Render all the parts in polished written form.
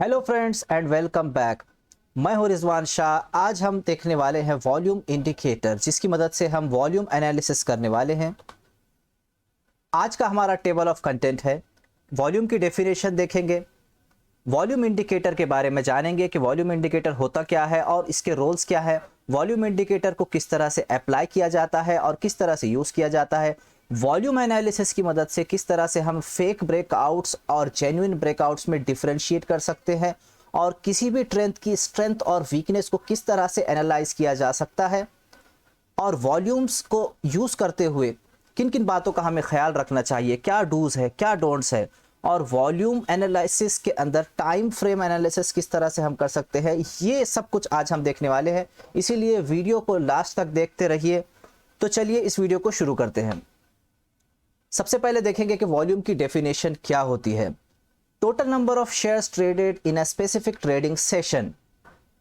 Hello friends and welcome back. मैं हूं रिजवान शाह। आज हम देखने वाले हैं वॉल्यूम इंडिकेटर, जिसकी मदद से हम वॉल्यूम एनालिसिस करने वाले हैं। आज का हमारा टेबल ऑफ कंटेंट है। वॉल्यूम की डेफिनेशन देखेंगे, वॉल्यूम इंडिकेटर के बारे में जानेंगे कि वॉल्यूम इंडिकेटर होता क्या है और इसके रोल्स क्या है, वॉल्यूम इंडिकेटर को किस तरह से अप्लाई किया जाता है और किस तरह से यूज़ किया जाता है, वॉल्यूम एनालिसिस की मदद से किस तरह से हम फेक ब्रेकआउट्स और जेन्युइन ब्रेकआउट्स में डिफरेंशिएट कर सकते हैं, और किसी भी ट्रेंड की स्ट्रेंथ और वीकनेस को किस तरह से एनालाइज किया जा सकता है, और वॉल्यूम्स को यूज़ करते हुए किन किन बातों का हमें ख्याल रखना चाहिए, क्या डूज है क्या डोंट्स है, और वॉल्यूम एनालिसिस के अंदर टाइम फ्रेम एनालिसिस किस तरह से हम कर सकते हैं। ये सब कुछ आज हम देखने वाले हैं, इसीलिए वीडियो को लास्ट तक देखते रहिए। तो चलिए इस वीडियो को शुरू करते हैं। सबसे पहले देखेंगे कि वॉल्यूम की डेफिनेशन क्या होती है। Total number of shares traded in a specific trading session.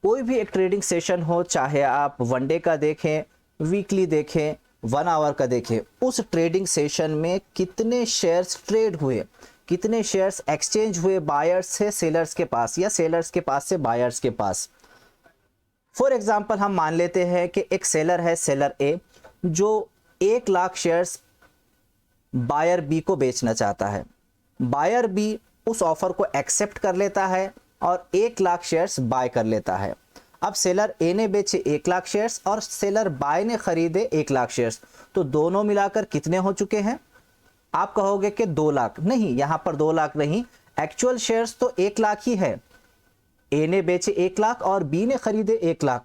कोई भी एक ट्रेडिंग सेशन हो, चाहे आप वनडे का देखें, वीकली देखें, 1 आवर का देखें, उस ट्रेडिंग सेशन में कितने शेयर्स ट्रेड हुए, कितने शेयर्स एक्सचेंज हुए बायर्स से सेलर्स के पास या सेलर्स के पास से बायर्स के पास। फॉर एग्जांपल हम मान लेते हैं कि एक सेलर है, सेलर ए, जो 1 लाख शेयर्स बायर बी को बेचना चाहता है। बायर बी उस ऑफर को एक्सेप्ट कर लेता है और 1 लाख शेयर्स बाय कर लेता है। अब सेलर ए ने बेचे 1 लाख शेयर्स और सेलर बाय ने खरीदे 1 लाख शेयर्स, तो दोनों मिलाकर कितने हो चुके हैं? आप कहोगे कि 2 लाख। नहीं, यहां पर 2 लाख नहीं, एक्चुअल शेयर्स तो 1 लाख ही है। ए ने बेचे 1 लाख और बी ने खरीदे 1 लाख,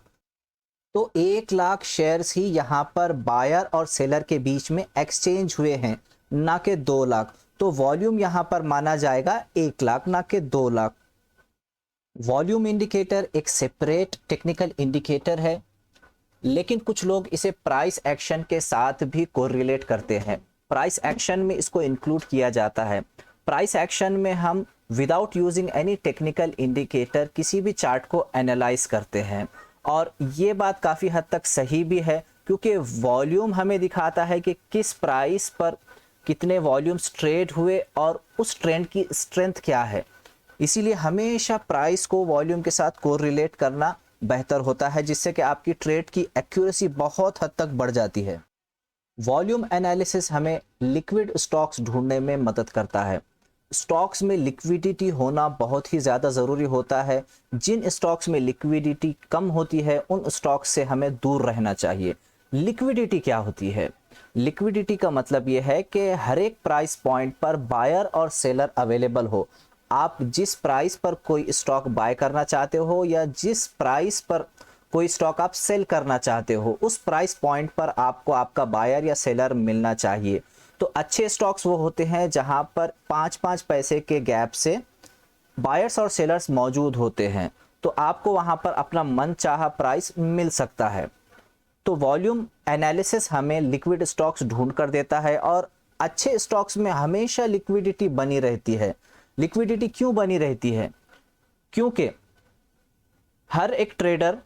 तो 1 लाख शेयर्स ही यहां पर बायर और सेलर के बीच में एक्सचेंज हुए हैं, ना कि 2 लाख। तो वॉल्यूम यहां पर माना जाएगा 1 लाख, ना कि 2 लाख। वॉल्यूम इंडिकेटर एक सेपरेट टेक्निकल इंडिकेटर है, लेकिन कुछ लोग इसे प्राइस एक्शन के साथ भी कोरिलेट करते हैं। प्राइस एक्शन में इसको इंक्लूड किया जाता है। प्राइस एक्शन में हम without using any technical indicator किसी भी चार्ट को एनालाइज करते हैं, और ये बात काफ़ी हद तक सही भी है, क्योंकि वॉल्यूम हमें दिखाता है कि किस प्राइस पर कितने वॉल्यूम्स ट्रेड हुए और उस ट्रेंड की स्ट्रेंथ क्या है। इसीलिए हमेशा प्राइस को वॉल्यूम के साथ कोरिलेट करना बेहतर होता है, जिससे कि आपकी ट्रेड की एक्यूरेसी बहुत हद तक बढ़ जाती है। वॉल्यूम एनालिसिस हमें लिक्विड स्टॉक्स ढूंढने में मदद करता है। स्टॉक्स में लिक्विडिटी होना बहुत ही ज़्यादा ज़रूरी होता है। जिन स्टॉक्स में लिक्विडिटी कम होती है उन स्टॉक्स से हमें दूर रहना चाहिए। लिक्विडिटी क्या होती है? लिक्विडिटी का मतलब ये है कि हर एक प्राइस पॉइंट पर बायर और सेलर अवेलेबल हो। आप जिस प्राइस पर कोई स्टॉक बाय करना चाहते हो या जिस प्राइस पर कोई स्टॉक आप सेल करना चाहते हो, उस प्राइस पॉइंट पर आपको आपका बायर या सेलर मिलना चाहिए। तो अच्छे स्टॉक्स वो होते हैं जहां पर 5-5 पैसे के गैप से बायर्स और सेलर्स मौजूद होते हैं, तो आपको वहां पर अपना मन चाहा प्राइस मिल सकता है। तो वॉल्यूम एनालिसिस हमें लिक्विड स्टॉक्स ढूंढ कर देता है, और अच्छे स्टॉक्स में हमेशा लिक्विडिटी बनी रहती है। लिक्विडिटी क्यों बनी रहती है? क्योंकि हर एक ट्रेडर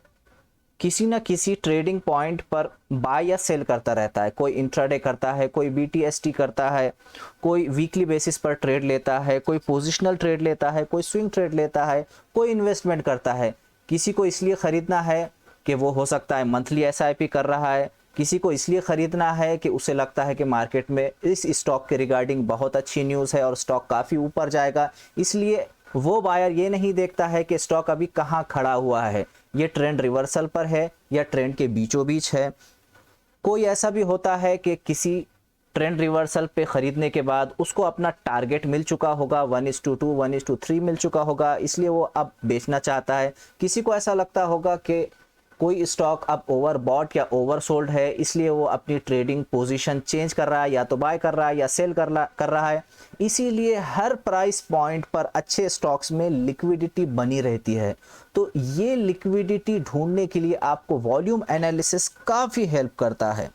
किसी न किसी ट्रेडिंग पॉइंट पर बाय या सेल करता रहता है। कोई इंट्राडे करता है, कोई बीटीएसटी करता है, कोई वीकली बेसिस पर ट्रेड लेता है, कोई पोजिशनल ट्रेड लेता है, कोई स्विंग ट्रेड लेता है, कोई इन्वेस्टमेंट करता है। किसी को इसलिए ख़रीदना है कि वो हो सकता है मंथली एसआईपी कर रहा है, किसी को इसलिए ख़रीदना है कि उसे लगता है कि मार्केट में इस स्टॉक के रिगार्डिंग बहुत अच्छी न्यूज़ है और स्टॉक काफ़ी ऊपर जाएगा। इसलिए वो बायर ये नहीं देखता है कि स्टॉक अभी कहाँ खड़ा हुआ है, ये ट्रेंड रिवर्सल पर है या ट्रेंड के बीचों बीच है। कोई ऐसा भी होता है कि किसी ट्रेंड रिवर्सल पे ख़रीदने के बाद उसको अपना टारगेट मिल चुका होगा, 1:2, 1:3 मिल चुका होगा, इसलिए वो अब बेचना चाहता है। किसी को ऐसा लगता होगा कि कोई स्टॉक अब ओवरबॉट या ओवरसोल्ड है, इसलिए वो अपनी ट्रेडिंग पोजीशन चेंज कर रहा है, या तो बाय कर रहा है या सेल कर रहा है। इसीलिए हर प्राइस पॉइंट पर अच्छे स्टॉक्स में लिक्विडिटी बनी रहती है। तो ये लिक्विडिटी ढूंढने के लिए आपको वॉल्यूम एनालिसिस काफ़ी हेल्प करता है।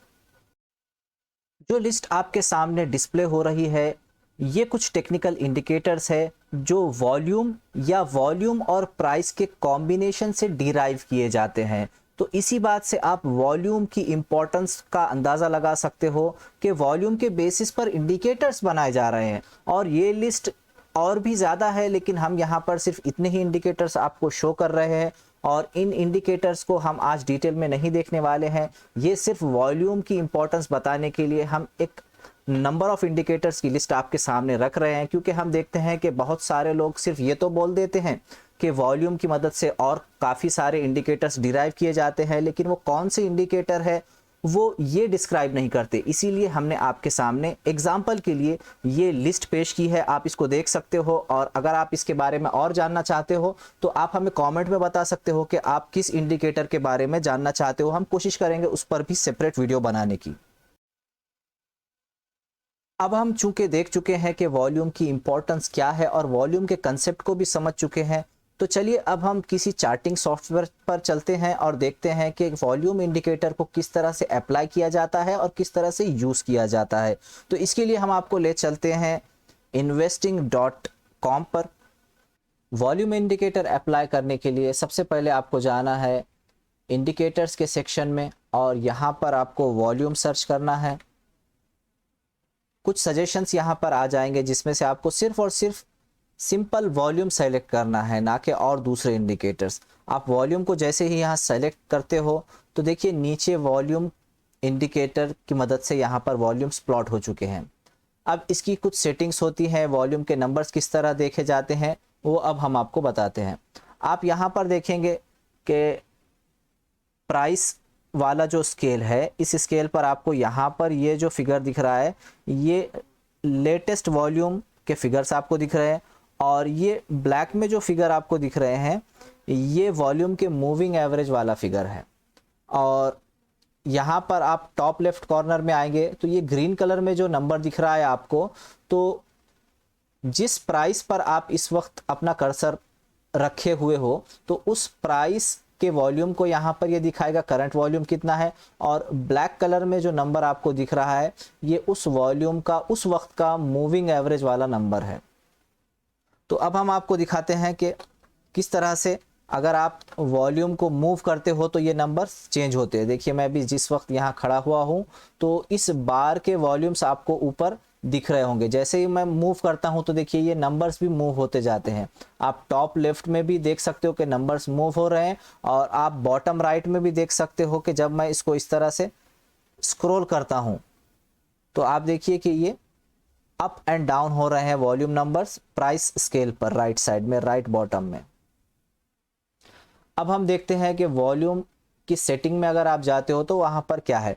जो लिस्ट आपके सामने डिस्प्ले हो रही है, ये कुछ टेक्निकल इंडिकेटर्स है जो वॉल्यूम और प्राइस के कॉम्बिनेशन से डिराइव किए जाते हैं। तो इसी बात से आप वॉल्यूम की इंपॉर्टेंस का अंदाज़ा लगा सकते हो कि वॉल्यूम के बेसिस पर इंडिकेटर्स बनाए जा रहे हैं, और ये लिस्ट और भी ज़्यादा है, लेकिन हम यहाँ पर सिर्फ इतने ही इंडिकेटर्स आपको शो कर रहे हैं और इन इंडिकेटर्स को हम आज डिटेल में नहीं देखने वाले हैं। ये सिर्फ वॉल्यूम की इंपॉर्टेंस बताने के लिए हम एक नंबर ऑफ इंडिकेटर्स की लिस्ट आपके सामने रख रहे हैं, क्योंकि हम देखते हैं कि बहुत सारे लोग सिर्फ ये तो बोल देते हैं कि वॉल्यूम की मदद से और काफ़ी सारे इंडिकेटर्स डिराइव किए जाते हैं, लेकिन वो कौन से इंडिकेटर है वो ये डिस्क्राइब नहीं करते। इसीलिए हमने आपके सामने एग्जाम्पल के लिए ये लिस्ट पेश की है, आप इसको देख सकते हो। और अगर आप इसके बारे में और जानना चाहते हो तो आप हमें कमेंट में बता सकते हो कि आप किस इंडिकेटर के बारे में जानना चाहते हो। हम कोशिश करेंगे उस पर भी सेपरेट वीडियो बनाने की। अब हम चूंकि देख चुके हैं कि वॉल्यूम की इंपॉर्टेंस क्या है और वॉल्यूम के कंसेप्ट को भी समझ चुके हैं, तो चलिए अब हम किसी चार्टिंग सॉफ्टवेयर पर चलते हैं और देखते हैं कि वॉल्यूम इंडिकेटर को किस तरह से अप्लाई किया जाता है और किस तरह से यूज़ किया जाता है। तो इसके लिए हम आपको ले चलते हैं investing.com पर। वॉल्यूम इंडिकेटर अप्लाई करने के लिए सबसे पहले आपको जाना है इंडिकेटर्स के सेक्शन में और यहाँ पर आपको वॉल्यूम सर्च करना है। कुछ सजेशंस यहाँ पर आ जाएंगे जिसमें से आपको सिर्फ और सिर्फ सिंपल वॉल्यूम सेलेक्ट करना है, ना कि और दूसरे इंडिकेटर्स। आप वॉल्यूम को जैसे ही यहाँ सेलेक्ट करते हो तो देखिए नीचे वॉल्यूम इंडिकेटर की मदद से यहाँ पर वॉल्यूम्स प्लॉट हो चुके हैं। अब इसकी कुछ सेटिंग्स होती हैं, वॉल्यूम के नंबर्स किस तरह देखे जाते हैं वो अब हम आपको बताते हैं। आप यहाँ पर देखेंगे कि प्राइस वाला जो स्केल है, इस स्केल पर आपको यहाँ पर ये जो फिगर दिख रहा है ये लेटेस्ट वॉल्यूम के फिगर्स आपको दिख रहे हैं, और ये ब्लैक में जो फिगर आपको दिख रहे हैं ये वॉल्यूम के मूविंग एवरेज वाला फिगर है। और यहाँ पर आप टॉप लेफ्ट कॉर्नर में आएंगे तो ये ग्रीन कलर में जो नंबर दिख रहा है आपको, तो जिस प्राइस पर आप इस वक्त अपना कर्सर रखे हुए हो तो उस प्राइस के वॉल्यूम को यहाँ पर ये दिखाएगा करंट वॉल्यूम कितना है, और ब्लैक कलर में जो नंबर आपको दिख रहा है ये उस वॉल्यूम का उस वक्त का मूविंग एवरेज वाला नंबर है। तो अब हम आपको दिखाते हैं कि किस तरह से अगर आप वॉल्यूम को मूव करते हो तो ये नंबर्स चेंज होते हैं। देखिए मैं भी जिस वक्त यहाँ खड़ा हुआ हूँ तो इस बार के वॉल्यूम्स आपको ऊपर दिख रहे होंगे। जैसे ही मैं मूव करता हूँ तो देखिए ये नंबर्स भी मूव होते जाते हैं। आप टॉप लेफ्ट में भी देख सकते हो कि नंबर्स मूव हो रहे हैं, और आप बॉटम राइट में भी देख सकते हो कि जब मैं इसको इस तरह से स्क्रॉल करता हूँ तो आप देखिए कि ये अप एंड डाउन हो रहे हैं वॉल्यूम नंबर्स प्राइस स्केल पर राइट साइड में, राइट बॉटम में। अब हम देखते हैं कि वॉल्यूम की सेटिंग में अगर आप जाते हो तो वहाँ पर क्या है,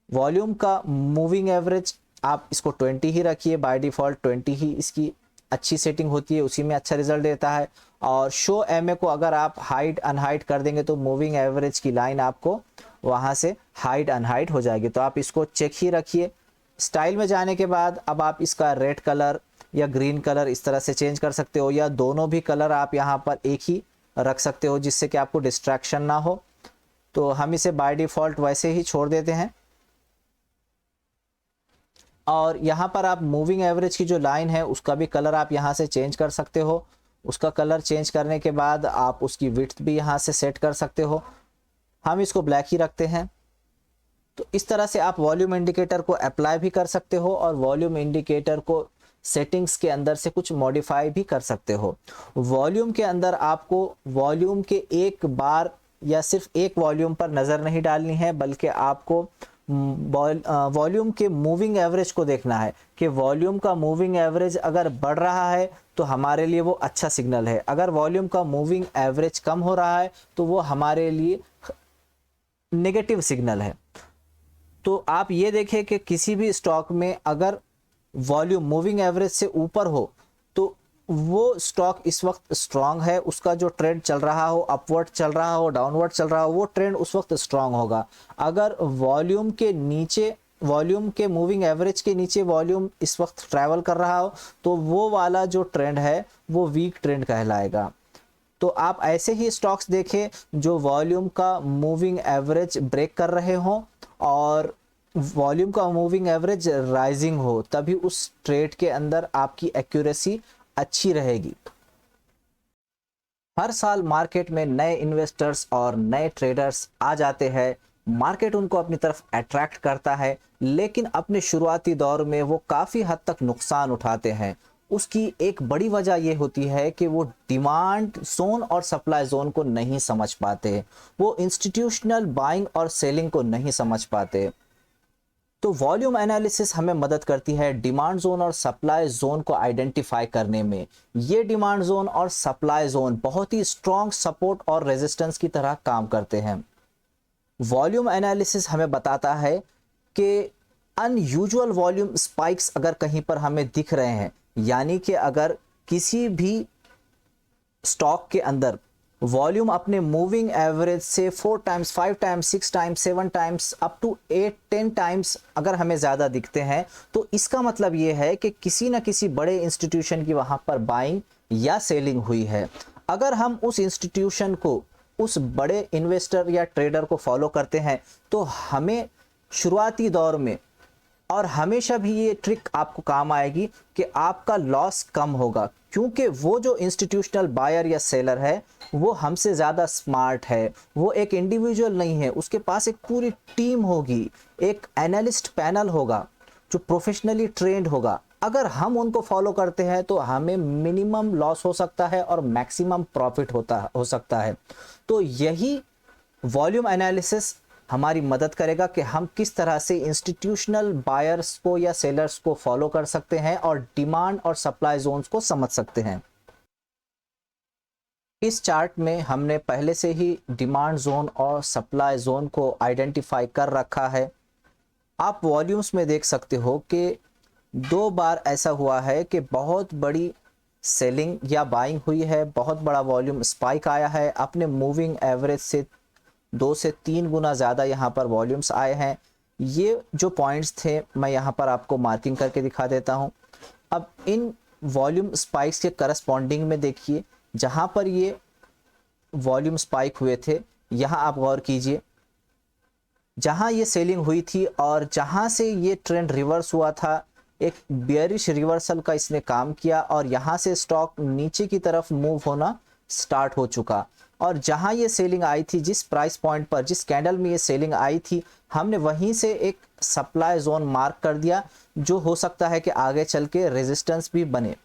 वॉल्यूम का मूविंग एवरेज आप इसको 20 ही रखिए, बाय डिफ़ॉल्ट 20 ही इसकी अच्छी सेटिंग होती है, उसी में अच्छा रिजल्ट देता है। और शो एमए को अगर आप हाइड अनहाइड कर देंगे तो मूविंग एवरेज की लाइन आपको वहाँ से हाइड अनहाइड हो जाएगी, तो आप इसको चेक ही रखिए। स्टाइल में जाने के बाद अब आप इसका रेड कलर या ग्रीन कलर इस तरह से चेंज कर सकते हो, या दोनों भी कलर आप यहाँ पर एक ही रख सकते हो जिससे कि आपको डिस्ट्रैक्शन ना हो। तो हम इसे बाय डिफ़ॉल्ट वैसे ही छोड़ देते हैं। और यहाँ पर आप मूविंग एवरेज की जो लाइन है उसका भी कलर आप यहाँ से चेंज कर सकते हो। उसका कलर चेंज करने के बाद आप उसकी विड्थ भी यहाँ से सेट कर सकते हो। हम इसको ब्लैक ही रखते हैं। तो इस तरह से आप वॉल्यूम इंडिकेटर को अप्लाई भी कर सकते हो और वॉल्यूम इंडिकेटर को सेटिंग्स के अंदर से कुछ मॉडिफाई भी कर सकते हो। वॉल्यूम के अंदर आपको वॉल्यूम के एक बार या सिर्फ एक वॉल्यूम पर नज़र नहीं डालनी है, बल्कि आपको वॉल्यूम के मूविंग एवरेज को देखना है कि वॉल्यूम का मूविंग एवरेज अगर बढ़ रहा है तो हमारे लिए वो अच्छा सिग्नल है, अगर वॉल्यूम का मूविंग एवरेज कम हो रहा है तो वो हमारे लिए नेगेटिव सिग्नल है। तो आप ये देखें कि किसी भी स्टॉक में अगर वॉल्यूम मूविंग एवरेज से ऊपर हो तो वो स्टॉक इस वक्त स्ट्रांग है, उसका जो ट्रेंड चल रहा हो, अपवर्ड चल रहा हो, डाउनवर्ड चल रहा हो, वो ट्रेंड उस वक्त स्ट्रांग होगा। अगर वॉल्यूम के नीचे, वॉल्यूम के मूविंग एवरेज के नीचे वॉल्यूम इस वक्त ट्रैवल कर रहा हो तो वो वाला जो ट्रेंड है वो वीक ट्रेंड कहलाएगा। तो आप ऐसे ही स्टॉक्स देखें जो वॉल्यूम का मूविंग एवरेज ब्रेक कर रहे हों और वॉल्यूम का मूविंग एवरेज राइजिंग हो, तभी उस ट्रेड के अंदर आपकी एक्यूरेसी अच्छी रहेगी। हर साल मार्केट में नए इन्वेस्टर्स और नए ट्रेडर्स आ जाते हैं, मार्केट उनको अपनी तरफ अट्रैक्ट करता है, लेकिन अपने शुरुआती दौर में वो काफ़ी हद तक नुकसान उठाते हैं। उसकी एक बड़ी वजह ये होती है कि वो डिमांड जोन और सप्लाई जोन को नहीं समझ पाते, वो इंस्टीट्यूशनल बाइंग और सेलिंग को नहीं समझ पाते। तो वॉल्यूम एनालिसिस हमें मदद करती है डिमांड जोन और सप्लाई जोन को आइडेंटिफाई करने में। ये डिमांड जोन और सप्लाई जोन बहुत ही स्ट्रॉन्ग सपोर्ट और रेजिस्टेंस की तरह काम करते हैं। वॉल्यूम एनालिसिस हमें बताता है कि अनयूजुअल वॉल्यूम स्पाइक्स अगर कहीं पर हमें दिख रहे हैं, यानी कि अगर किसी भी स्टॉक के अंदर वॉल्यूम अपने मूविंग एवरेज से 4 times, 5 times, 6 times, 7 times up to 8, 10 times अगर हमें ज़्यादा दिखते हैं, तो इसका मतलब ये है कि किसी न किसी बड़े इंस्टीट्यूशन की वहाँ पर बाइंग या सेलिंग हुई है। अगर हम उस इंस्टीट्यूशन को, उस बड़े इन्वेस्टर या ट्रेडर को फॉलो करते हैं, तो हमें शुरुआती दौर में और हमेशा भी ये ट्रिक आपको काम आएगी कि आपका लॉस कम होगा, क्योंकि वो जो इंस्टीट्यूशनल बायर या सेलर है वो हमसे ज़्यादा स्मार्ट है। वो एक इंडिविजुअल नहीं है, उसके पास एक पूरी टीम होगी, एक एनालिस्ट पैनल होगा जो प्रोफेशनली ट्रेंड होगा। अगर हम उनको फॉलो करते हैं तो हमें मिनिमम लॉस हो सकता है और मैक्सिमम प्रॉफिट हो सकता है। तो यही वॉल्यूम एनालिसिस हमारी मदद करेगा कि हम किस तरह से इंस्टीट्यूशनल बायर्स को या सेलर्स को फॉलो कर सकते हैं और डिमांड और सप्लाई जोन्स को समझ सकते हैं। इस चार्ट में हमने पहले से ही डिमांड जोन और सप्लाई जोन को आइडेंटिफाई कर रखा है। आप वॉल्यूम्स में देख सकते हो कि 2 बार ऐसा हुआ है कि बहुत बड़ी सेलिंग या बाइंग हुई है, बहुत बड़ा वॉल्यूम स्पाइक आया है, अपने मूविंग एवरेज से 2 से 3 गुना ज़्यादा यहाँ पर वॉल्यूम्स आए हैं। ये जो पॉइंट्स थे मैं यहाँ पर आपको मार्किंग करके दिखा देता हूँ। अब इन वॉल्यूम स्पाइक्स के करस्पॉन्डिंग में देखिए, जहाँ पर ये वॉल्यूम स्पाइक हुए थे, यहाँ आप गौर कीजिए, जहाँ ये सेलिंग हुई थी और जहाँ से ये ट्रेंड रिवर्स हुआ था, एक बेयरिश रिवर्सल का इसने काम किया और यहाँ से स्टॉक नीचे की तरफ मूव होना स्टार्ट हो चुका। और जहाँ ये सेलिंग आई थी, जिस प्राइस पॉइंट पर, जिस कैंडल में ये सेलिंग आई थी, हमने वहीं से एक सप्लाई जोन मार्क कर दिया, जो हो सकता है कि आगे चल के रेजिस्टेंस भी बने।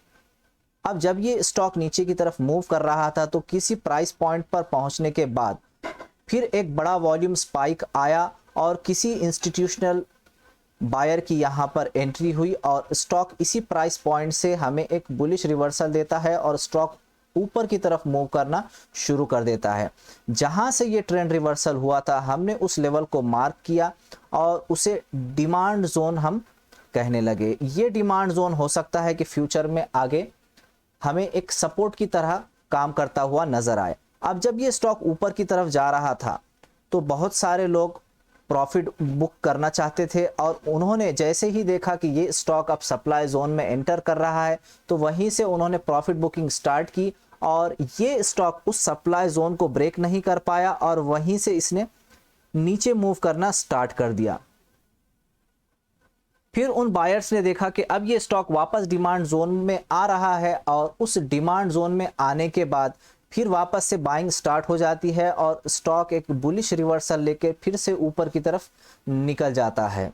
अब जब ये स्टॉक नीचे की तरफ मूव कर रहा था, तो किसी प्राइस पॉइंट पर पहुंचने के बाद फिर एक बड़ा वॉल्यूम स्पाइक आया और किसी इंस्टीट्यूशनल बायर की यहाँ पर एंट्री हुई और स्टॉक इसी प्राइस पॉइंट से हमें एक बुलिश रिवर्सल देता है और स्टॉक ऊपर की तरफ मूव करना शुरू कर देता है। जहां से ये ट्रेंड रिवर्सल हुआ था, हमने उस लेवल को मार्क किया और उसे डिमांड जोन हम कहने लगे। ये डिमांड जोन हो सकता है कि फ्यूचर में आगे हमें एक सपोर्ट की तरह काम करता हुआ नजर आए। अब जब ये स्टॉक ऊपर की तरफ जा रहा था, तो बहुत सारे लोग प्रॉफिट बुक करना चाहते थे और उन्होंने जैसे ही देखा कि ये स्टॉक अब सप्लाई जोन में एंटर कर रहा है, तो वहीं से उन्होंने प्रॉफिट बुकिंग स्टार्ट की और ये स्टॉक उस सप्लाई जोन को ब्रेक नहीं कर पाया और वहीं से इसने नीचे मूव करना स्टार्ट कर दिया। फिर उन बायर्स ने देखा कि अब ये स्टॉक वापस डिमांड जोन में आ रहा है और उस डिमांड जोन में आने के बाद फिर वापस से बाइंग स्टार्ट हो जाती है और स्टॉक एक बुलिश रिवर्सल लेके फिर से ऊपर की तरफ निकल जाता है।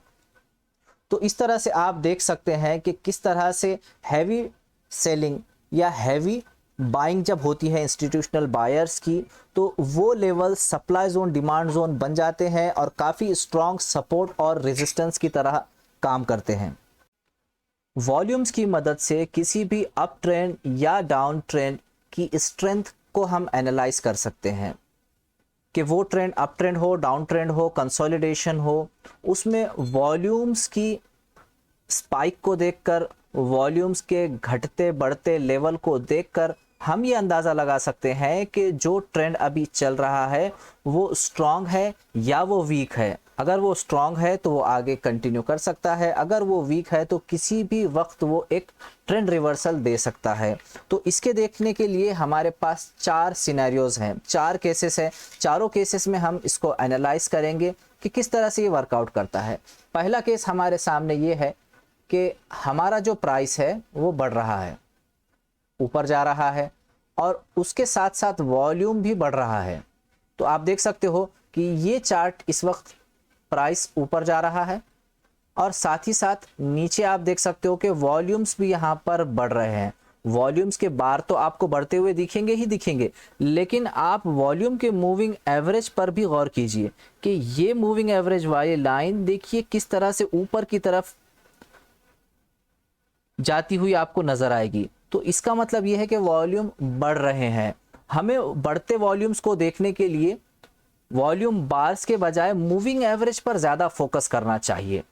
तो इस तरह से आप देख सकते हैं कि किस तरह से हैवी सेलिंग या हैवी बाइंग जब होती है इंस्टीट्यूशनल बायर्स की, तो वो level supply zone, demand zone बन जाते हैं और काफ़ी स्ट्रॉन्ग सपोर्ट और रेजिस्टेंस की तरह काम करते हैं। वॉल्यूम्स की मदद से किसी भी अप ट्रेंड या डाउन ट्रेंड की स्ट्रेंथ को हम एनालाइज कर सकते हैं कि वो ट्रेंड अप ट्रेंड हो, डाउन ट्रेंड हो, कंसोलिडेशन हो, उसमें वॉल्यूम्स की स्पाइक को देखकर, वॉल्यूम्स के घटते बढ़ते लेवल को देखकर हम ये अंदाज़ा लगा सकते हैं कि जो ट्रेंड अभी चल रहा है वो स्ट्रॉन्ग है या वो वीक है। अगर वो स्ट्रॉन्ग है तो वो आगे कंटिन्यू कर सकता है, अगर वो वीक है तो किसी भी वक्त वो एक ट्रेंड रिवर्सल दे सकता है। तो इसके देखने के लिए हमारे पास 4 सिनेरियोज हैं, 4 केसेस हैं। चारों केसेस में हम इसको एनालाइज करेंगे कि किस तरह से ये वर्कआउट करता है। पहला केस हमारे सामने ये है कि हमारा जो प्राइस है वो बढ़ रहा है, ऊपर जा रहा है और उसके साथ साथ वॉल्यूम भी बढ़ रहा है। तो आप देख सकते हो कि ये चार्ट इस वक्त प्राइस ऊपर जा रहा है और साथ ही साथ नीचे आप देख सकते हो कि वॉल्यूम्स भी यहाँ पर बढ़ रहे हैं। वॉल्यूम्स के बार तो आपको बढ़ते हुए दिखेंगे ही दिखेंगे, लेकिन आप वॉल्यूम के मूविंग एवरेज पर भी गौर कीजिए कि ये मूविंग एवरेज वाली लाइन देखिए किस तरह से ऊपर की तरफ जाती हुई आपको नजर आएगी। तो इसका मतलब यह है कि वॉल्यूम बढ़ रहे हैं। हमें बढ़ते वॉल्यूम्स को देखने के लिए वॉल्यूम बार्स के बजाय मूविंग एवरेज पर ज़्यादा फोकस करना चाहिए।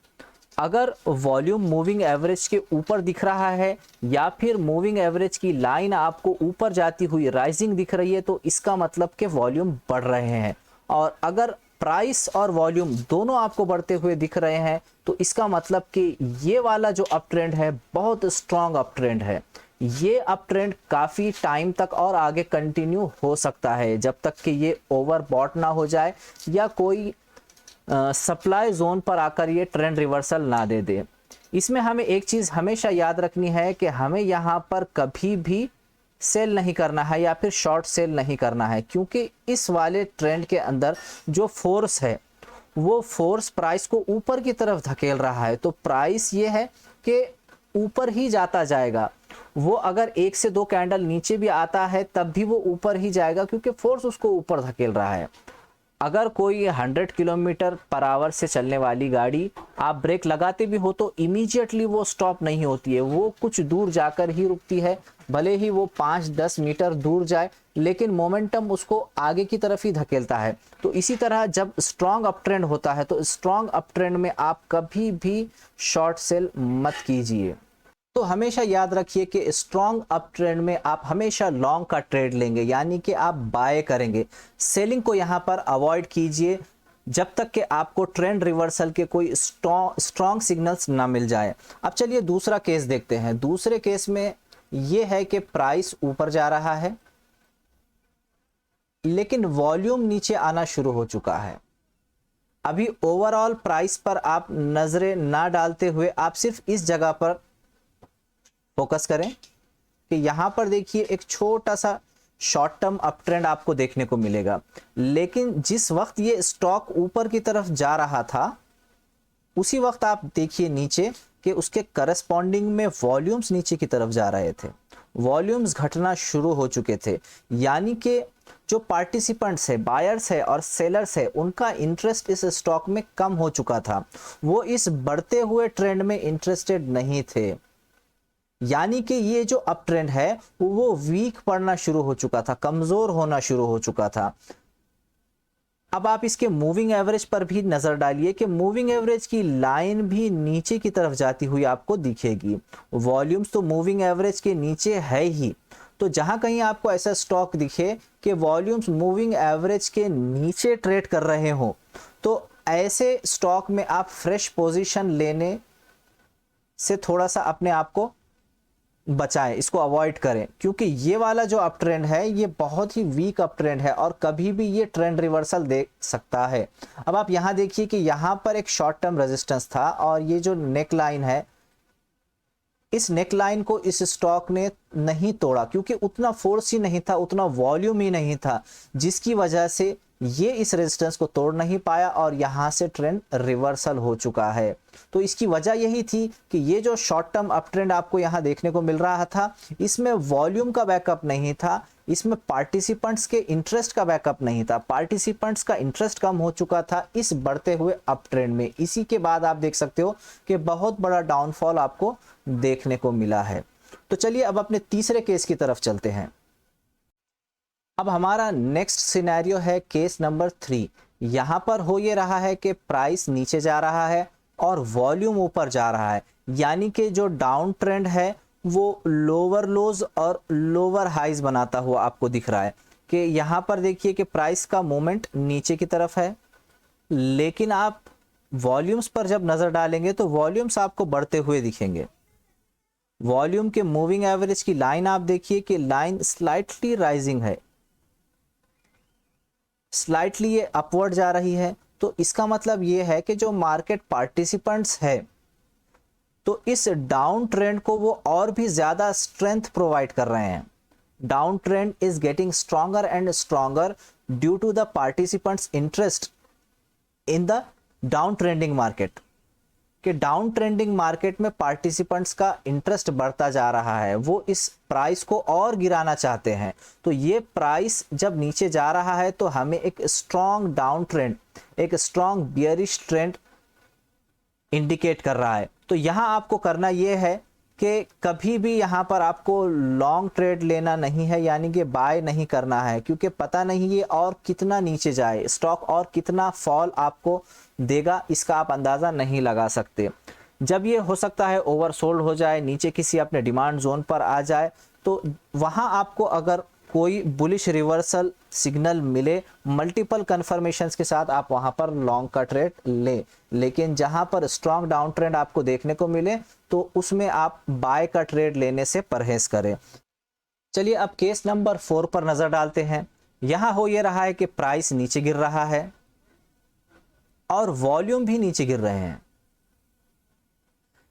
अगर वॉल्यूम मूविंग एवरेज के ऊपर दिख रहा है या फिर मूविंग एवरेज की लाइन आपको ऊपर जाती हुई राइजिंग दिख रही है, तो इसका मतलब कि वॉल्यूम बढ़ रहे हैं। और अगर प्राइस और वॉल्यूम दोनों आपको बढ़ते हुए दिख रहे हैं, तो इसका मतलब कि ये वाला जो अप ट्रेंड है बहुत स्ट्रॉन्ग अप ट्रेंड है। ये अप ट्रेंड काफ़ी टाइम तक और आगे कंटिन्यू हो सकता है, जब तक कि ये ओवरबॉट ना हो जाए या कोई सप्लाई जोन पर आकर ये ट्रेंड रिवर्सल ना दे दे। इसमें हमें एक चीज़ हमेशा याद रखनी है कि हमें यहाँ पर कभी भी सेल नहीं करना है या फिर शॉर्ट सेल नहीं करना है, क्योंकि इस वाले ट्रेंड के अंदर जो फोर्स है वो फोर्स प्राइस को ऊपर की तरफ धकेल रहा है। तो प्राइस ये है कि ऊपर ही जाता जाएगा। वो अगर 1 से 2 कैंडल नीचे भी आता है तब भी वो ऊपर ही जाएगा, क्योंकि फोर्स उसको ऊपर धकेल रहा है। अगर कोई 100 किलोमीटर पर आवर से चलने वाली गाड़ी आप ब्रेक लगाते भी हो तो इमीडिएटली वो स्टॉप नहीं होती है, वो कुछ दूर जाकर ही रुकती है। भले ही वो 5-10 मीटर दूर जाए, लेकिन मोमेंटम उसको आगे की तरफ ही धकेलता है। तो इसी तरह जब स्ट्रॉन्ग अप ट्रेंड होता है तो स्ट्रॉन्ग अप ट्रेंड में आप कभी भी शॉर्ट सेल मत कीजिए। तो हमेशा याद रखिए कि स्ट्रॉन्ग अप ट्रेंड में आप हमेशा लॉन्ग का ट्रेड लेंगे, यानी कि आप बाय करेंगे। सेलिंग को यहाँ पर अवॉइड कीजिए जब तक कि आपको ट्रेंड रिवर्सल के कोई स्ट्रॉन्ग सिग्नल्स ना मिल जाए। अब चलिए दूसरा केस देखते हैं। दूसरे केस में ये है कि प्राइस ऊपर जा रहा है लेकिन वॉल्यूम नीचे आना शुरू हो चुका है। अभी ओवरऑल प्राइस पर आप नजरें ना डालते हुए आप सिर्फ इस जगह पर फोकस करें कि यहां पर देखिए एक छोटा सा शॉर्ट टर्म अप ट्रेंड आपको देखने को मिलेगा। लेकिन जिस वक्त ये स्टॉक ऊपर की तरफ जा रहा था उसी वक्त आप देखिए नीचे कि उसके करस्पॉन्डिंग में वॉल्यूम्स नीचे की तरफ जा रहे थे, वॉल्यूम्स घटना शुरू हो चुके थे। यानी कि जो पार्टिसिपेंट्स है, बायर्स है और सेलर्स है, उनका इंटरेस्ट इस स्टॉक में कम हो चुका था। वो इस बढ़ते हुए ट्रेंड में इंटरेस्टेड नहीं थे। यानी कि ये जो अप ट्रेंड है वो वीक पड़ना शुरू हो चुका था, कमजोर होना शुरू हो चुका था। अब आप इसके मूविंग एवरेज पर भी नजर डालिए कि मूविंग एवरेज की लाइन भी नीचे की तरफ जाती हुई आपको दिखेगी। वॉल्यूम्स तो मूविंग एवरेज के नीचे है ही, तो जहां कहीं आपको ऐसा स्टॉक दिखे कि वॉल्यूम्स मूविंग एवरेज के नीचे ट्रेड कर रहे हो, तो ऐसे स्टॉक में आप फ्रेश पोजीशन लेने से थोड़ा सा अपने आप को बचाएं, इसको अवॉइड करें, क्योंकि ये वाला जो अप ट्रेंड है ये बहुत ही वीक अप ट्रेंड है और कभी भी ये ट्रेंड रिवर्सल दे सकता है। अब आप यहाँ देखिए कि यहाँ पर एक शॉर्ट टर्म रेजिस्टेंस था और ये जो नेक लाइन है, इस नेक लाइन को इस स्टॉक ने नहीं तोड़ा, क्योंकि उतना फोर्स ही नहीं था, उतना वॉल्यूम ही नहीं था, जिसकी वजह से ये इस रेजिस्टेंस को तोड़ नहीं पाया और यहाँ से ट्रेंड रिवर्सल हो चुका है। तो इसकी वजह यही थी कि ये जो शॉर्ट टर्म अप ट्रेंड आपको यहाँ देखने को मिल रहा था, इसमें वॉल्यूम का बैकअप नहीं था, इसमें पार्टिसिपेंट्स के इंटरेस्ट का बैकअप नहीं था। पार्टिसिपेंट्स का इंटरेस्ट कम हो चुका था इस बढ़ते हुए अप ट्रेंड में। इसी के बाद आप देख सकते हो कि बहुत बड़ा डाउनफॉल आपको देखने को मिला है। तो चलिए अब अपने तीसरे केस की तरफ चलते हैं। अब हमारा नेक्स्ट सिनेरियो है केस नंबर 3। यहां पर हो ये रहा है कि प्राइस नीचे जा रहा है और वॉल्यूम ऊपर जा रहा है, यानी कि जो डाउन ट्रेंड है वो लोअर लोज और लोअर हाइज बनाता हुआ आपको दिख रहा है। कि यहां पर देखिए कि प्राइस का मूवमेंट नीचे की तरफ है, लेकिन आप वॉल्यूम्स पर जब नजर डालेंगे तो वॉल्यूम्स आपको बढ़ते हुए दिखेंगे। वॉल्यूम के मूविंग एवरेज की लाइन आप देखिए कि लाइन स्लाइटली राइजिंग है, स्लाइटली ये अपवर्ड जा रही है। तो इसका मतलब ये है कि जो मार्केट पार्टिसिपेंट्स है तो इस डाउन ट्रेंड को वो और भी ज्यादा स्ट्रेंथ प्रोवाइड कर रहे हैं। Down trend is getting stronger and stronger due to the participants interest in the down trending market. कि डाउन ट्रेंडिंग मार्केट में पार्टिसिपेंट्स का इंटरेस्ट बढ़ता जा रहा है, वो इस प्राइस को और गिराना चाहते हैं। तो ये प्राइस जब नीचे जा रहा है तो हमें एक स्ट्रॉन्ग डाउन ट्रेंड, एक स्ट्रॉन्ग बियरिश ट्रेंड इंडिकेट कर रहा है। तो यहाँ आपको करना ये है कि कभी भी यहाँ पर आपको लॉन्ग ट्रेड लेना नहीं है, यानी कि बाय नहीं करना है, क्योंकि पता नहीं ये और कितना नीचे जाए, स्टॉक और कितना फॉल आपको देगा, इसका आप अंदाज़ा नहीं लगा सकते। जब ये हो सकता है ओवरसोल्ड हो जाए, नीचे किसी अपने डिमांड जोन पर आ जाए, तो वहाँ आपको अगर कोई बुलिश रिवर्सल सिग्नल मिले मल्टीपल कन्फर्मेशंस के साथ, आप वहां पर लॉन्ग का ट्रेड ले। लेकिन जहां पर स्ट्रॉन्ग डाउन ट्रेंड आपको देखने को मिले तो उसमें आप बाय का ट्रेड लेने से परहेज करें। चलिए अब केस नंबर 4 पर नजर डालते हैं। यहां हो ये रहा है कि प्राइस नीचे गिर रहा है और वॉल्यूम भी नीचे गिर रहे हैं,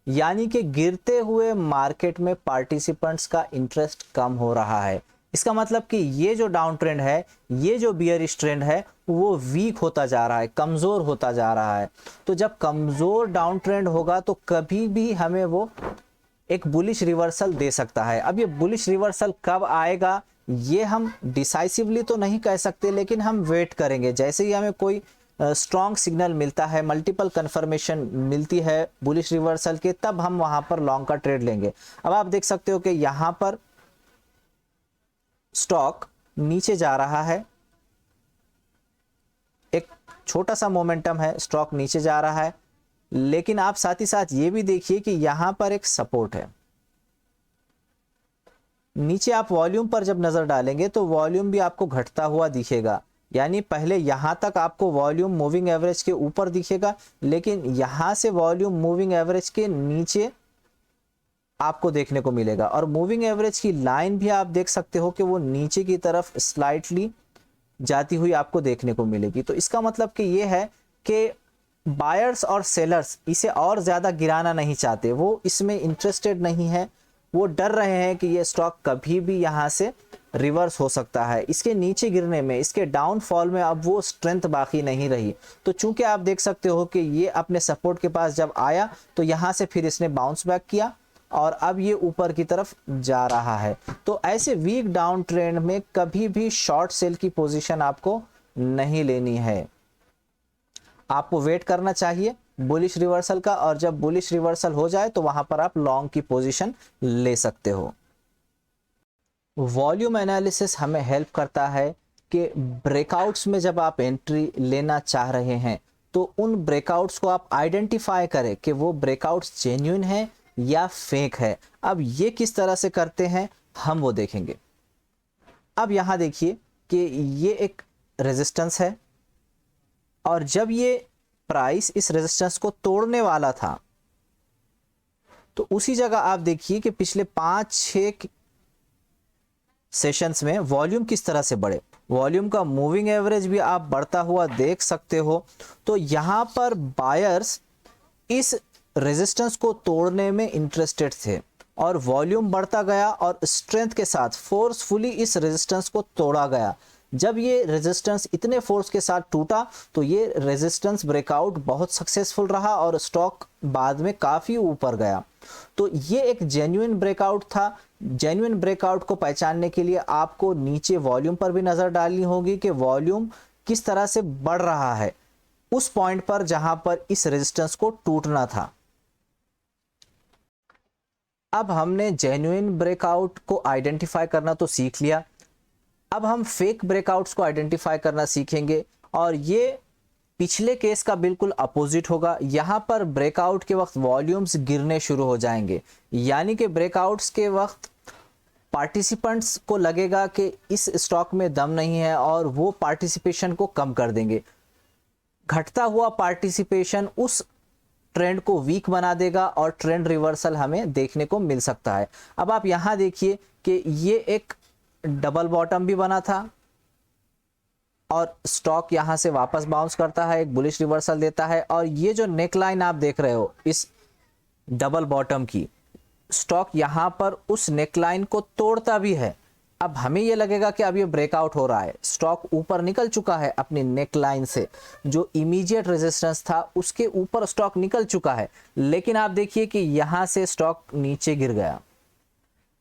यानी कि गिरते हुए मार्केट में पार्टिसिपेंट्स का इंटरेस्ट कम हो रहा है। इसका मतलब कि ये जो डाउन ट्रेंड है, ये जो बियरिश ट्रेंड है, वो वीक होता जा रहा है, कमज़ोर होता जा रहा है। तो जब कमज़ोर डाउन ट्रेंड होगा तो कभी भी हमें वो एक बुलिश रिवर्सल दे सकता है। अब ये बुलिश रिवर्सल कब आएगा ये हम डिसाइसिवली तो नहीं कह सकते, लेकिन हम वेट करेंगे। जैसे ही हमें कोई स्ट्रॉन्ग सिग्नल मिलता है, मल्टीपल कन्फर्मेशन मिलती है बुलिश रिवर्सल के, तब हम वहां पर लॉन्ग का ट्रेड लेंगे। अब आप देख सकते हो कि यहां पर स्टॉक नीचे जा रहा है, एक छोटा सा मोमेंटम है, स्टॉक नीचे जा रहा है, लेकिन आप साथ ही साथ ये भी देखिए कि यहां पर एक सपोर्ट है। नीचे आप वॉल्यूम पर जब नजर डालेंगे तो वॉल्यूम भी आपको घटता हुआ दिखेगा, यानी पहले यहां तक आपको वॉल्यूम मूविंग एवरेज के ऊपर दिखेगा, लेकिन यहां से वॉल्यूम मूविंग एवरेज के नीचे आपको देखने को मिलेगा। और मूविंग एवरेज की लाइन भी आप देख सकते हो कि वो नीचे की तरफ स्लाइटली जाती हुई आपको देखने को मिलेगी। तो इसका मतलब कि ये है कि बायर्स और सेलर्स इसे और ज़्यादा गिराना नहीं चाहते, वो इसमें इंटरेस्टेड नहीं है, वो डर रहे हैं कि ये स्टॉक कभी भी यहाँ से रिवर्स हो सकता है। इसके नीचे गिरने में, इसके डाउनफॉल में अब वो स्ट्रेंथ बाकी नहीं रही। तो चूंकि आप देख सकते हो कि ये अपने सपोर्ट के पास जब आया तो यहाँ से फिर इसने बाउंस बैक किया और अब ये ऊपर की तरफ जा रहा है। तो ऐसे वीक डाउन ट्रेंड में कभी भी शॉर्ट सेल की पोजीशन आपको नहीं लेनी है, आपको वेट करना चाहिए बुलिश रिवर्सल का, और जब बुलिश रिवर्सल हो जाए तो वहां पर आप लॉन्ग की पोजीशन ले सकते हो। वॉल्यूम एनालिसिस हमें हेल्प करता है कि ब्रेकआउट्स में जब आप एंट्री लेना चाह रहे हैं तो उन ब्रेकआउट्स को आप आइडेंटिफाई करें कि वो ब्रेकआउट्स जेन्युइन है या फेक है। अब ये किस तरह से करते हैं हम वो देखेंगे। अब यहां देखिए कि ये एक रेजिस्टेंस है और जब ये प्राइस इस रेजिस्टेंस को तोड़ने वाला था तो उसी जगह आप देखिए कि पिछले 5-6 सेशंस में वॉल्यूम किस तरह से बढ़े, वॉल्यूम का मूविंग एवरेज भी आप बढ़ता हुआ देख सकते हो। तो यहां पर बायर्स इस रेजिस्टेंस को तोड़ने में इंटरेस्टेड थे और वॉल्यूम बढ़ता गया और स्ट्रेंथ के साथ फोर्सफुली इस रेजिस्टेंस को तोड़ा गया। जब ये रेजिस्टेंस इतने फोर्स के साथ टूटा तो ये रेजिस्टेंस ब्रेकआउट बहुत सक्सेसफुल रहा और स्टॉक बाद में काफ़ी ऊपर गया। तो ये एक जेन्युइन ब्रेकआउट था। जेन्युइन ब्रेकआउट को पहचानने के लिए आपको नीचे वॉल्यूम पर भी नज़र डालनी होगी कि वॉल्यूम किस तरह से बढ़ रहा है उस पॉइंट पर जहां पर इस रेजिस्टेंस को टूटना था। अब हमने जेन्युइन ब्रेकआउट को आइडेंटिफाई करना तो सीख लिया, अब हम फेक ब्रेकआउट्स को आइडेंटिफाई करना सीखेंगे और ये पिछले केस का बिल्कुल अपोजिट होगा। यहाँ पर ब्रेकआउट के वक्त वॉल्यूम्स गिरने शुरू हो जाएंगे, यानी कि ब्रेकआउट्स के वक्त पार्टिसिपेंट्स को लगेगा कि इस स्टॉक में दम नहीं है और वो पार्टिसिपेशन को कम कर देंगे। घटता हुआ पार्टिसिपेशन उस ट्रेंड को वीक बना देगा और ट्रेंड रिवर्सल हमें देखने को मिल सकता है। अब आप यहाँ देखिए कि ये एक डबल बॉटम भी बना था और स्टॉक यहां से वापस बाउंस करता है, एक बुलिश रिवर्सल देता है और ये जो नेकलाइन आप देख रहे हो इस डबल बॉटम की, स्टॉक यहां पर उस नेकलाइन को तोड़ता भी है अब हमें ये लगेगा कि अब ये ब्रेकआउट हो रहा है, स्टॉक ऊपर निकल चुका है अपनी नेक लाइन से, जो इमीडिएट रेजिस्टेंस था उसके ऊपर स्टॉक निकल चुका है, लेकिन आप देखिए कि यहाँ से स्टॉक नीचे गिर गया।